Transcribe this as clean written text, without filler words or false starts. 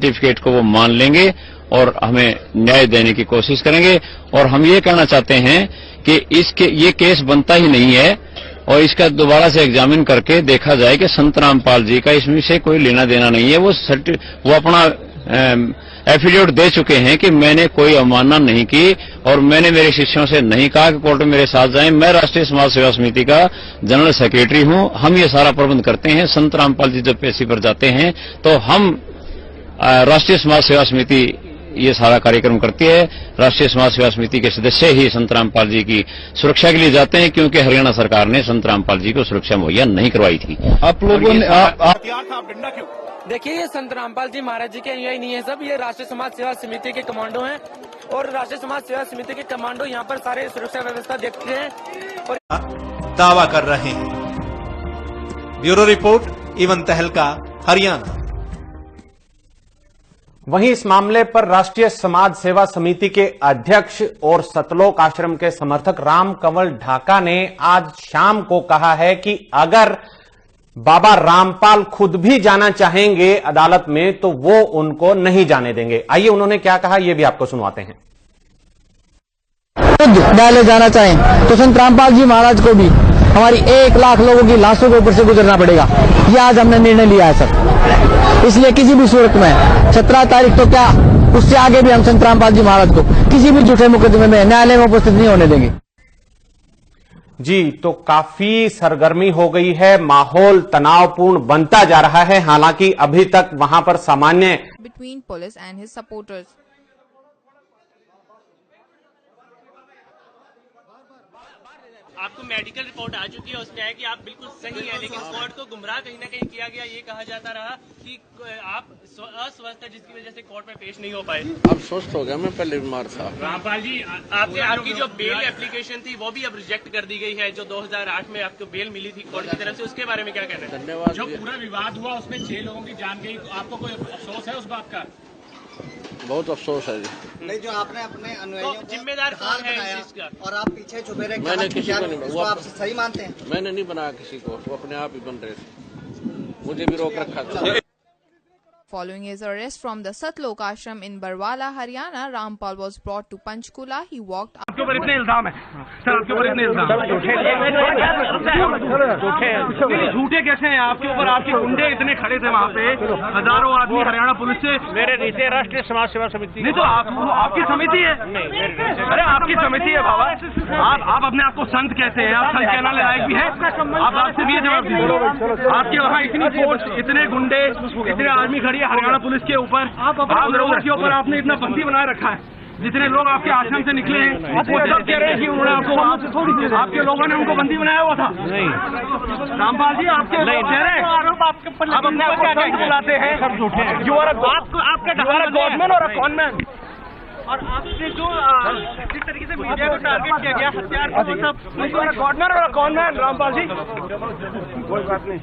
Certificate को वो मान लेंगे और हमें न्याय देने की कोशिश करेंगे। और हम ये कहना चाहते हैं कि ये केस बनता ही नहीं है और इसका दोबारा से एग्जामिन करके देखा जाए कि संत रामपाल जी का इसमें से कोई लेना देना नहीं है। वो अपना एफिडेविट दे चुके हैं कि मैंने कोई अवमानना नहीं की और मैंने मेरे शिष्यों से नहीं कहा कि कोर्ट में मेरे साथ जाएं। मैं राष्ट्रीय समाज सेवा समिति का जनरल सेक्रेटरी हूं। हम ये सारा प्रबंध करते हैं। संत रामपाल जी जब पेशी पर जाते हैं तो हम राष्ट्रीय समाज सेवा समिति ये सारा कार्यक्रम करती है। राष्ट्रीय समाज सेवा समिति के सदस्य ही संत रामपाल जी की सुरक्षा के लिए जाते हैं, क्योंकि हरियाणा सरकार ने संत रामपाल जी को सुरक्षा मुहैया नहीं करवाई थी। आप लोगों ने देखिए, ये संत रामपाल जी महाराज जी के अनुयायी नहीं है सब, ये राष्ट्रीय समाज सेवा समिति के कमांडो हैं और राष्ट्रीय समाज सेवा समिति के कमांडो यहाँ पर सारे सुरक्षा व्यवस्था देखते हैं और दावा कर रहे हैं। ब्यूरो रिपोर्ट, इवन तहलका, हरियाणा। वहीं इस मामले पर राष्ट्रीय समाज सेवा समिति के अध्यक्ष और सतलोक आश्रम के समर्थक राम कंवल ढाका ने आज शाम को कहा है कि अगर बाबा रामपाल खुद भी जाना चाहेंगे अदालत में तो वो उनको नहीं जाने देंगे। आइए उन्होंने क्या कहा ये भी आपको सुनवाते हैं। खुद न्यायालय जाना चाहें तो संत रामपाल जी महाराज को भी हमारी 1 लाख लोगों की लाशों के ऊपर से गुजरना पड़ेगा। ये आज हमने निर्णय लिया है सर। इसलिए किसी भी सूरत में 17 तारीख तो क्या उससे आगे भी हम संत रामपाल जी महाराज को किसी भी झूठे मुकदमे में न्यायालय में उपस्थित नहीं होने देंगे। जी, तो काफी सरगर्मी हो गई है, माहौल तनावपूर्ण बनता जा रहा है। हालांकि अभी तक वहां पर सामान्य between police and his supporters. आपको मेडिकल रिपोर्ट आ चुकी है, उसमें है कि आप बिल्कुल सही है, लेकिन कोर्ट को गुमराह कहीं ना कहीं किया गया। ये कहा जाता रहा कि आप अस्वस्थ है, जिसकी वजह से कोर्ट में पेश नहीं हो पाए। अब स्वस्थ हो गया, मैं पहले बीमार था। रामपाल जी, आपकी जो बेल एप्लीकेशन थी वो भी अब रिजेक्ट कर दी गई है, जो 2008 में आपको बेल मिली थी कोर्ट की तरफ से, उसके बारे में क्या कहना है? धन्यवाद। जो पूरा विवाद हुआ उसमें 6 लोगों की जान गई, आपको कोई अफसोस है उस बात का? बहुत अफसोस है जी। नहीं, जो आपने अपने अनुयायियों को जिम्मेदार कौन है इस चीज का? और आप पीछे छुपे रहे, मैंने किसी को नहीं, वो आप सही मानते हैं? मैंने नहीं बनाया किसी को, वो अपने आप ही बन रहे थे, मुझे भी रोक रखा था। Following his arrest from the Satlok Ashram in Barwala, Haryana, Rampal was brought to Panchkula. He walked. आपके ऊपर इतने इल्जाम है सर, आपके ऊपर इतने इल्जाम झूठे कैसे हैं आपके ऊपर? आपके गुंडे इतने खड़े थे वहाँ पे, हजारों आदमी हरियाणा पुलिस से। मेरे नीचे राष्ट्रीय समाज सेवा समिति नहीं तो आपकी समिति है। अरे आपकी समिति है बाबा, आप अपने आप को संत कहते हैं, आप संत कहना लायक भी है? आप आपसे भी जवाब दीजिए। आपके वहाँ इतनी फोर्स, इतने गुंडे, इतने आर्मी खड़ी हरियाणा पुलिस के ऊपर, आप लोगों के ऊपर आपने इतना बंदी बनाए रखा है। जितने लोग आपके आश्रम से निकले हैं वो सब कह रहे हैं कि उन्होंने आपके लोगों ने उनको बंदी बनाया हुआ था। नहीं रामपाल जी, आपके कह रहे हैं आप अपने आप को संत बुलाते हैं, सब झूठे हैं। यू आर अ गॉडमैन और अ कॉनमैन। और आपसे जो जिस तरीके से मीडिया को टारगेट किया गया, हथियार को, सब गॉडमैन और अ कॉनमैन। रामपाल जी, कोई बात नहीं।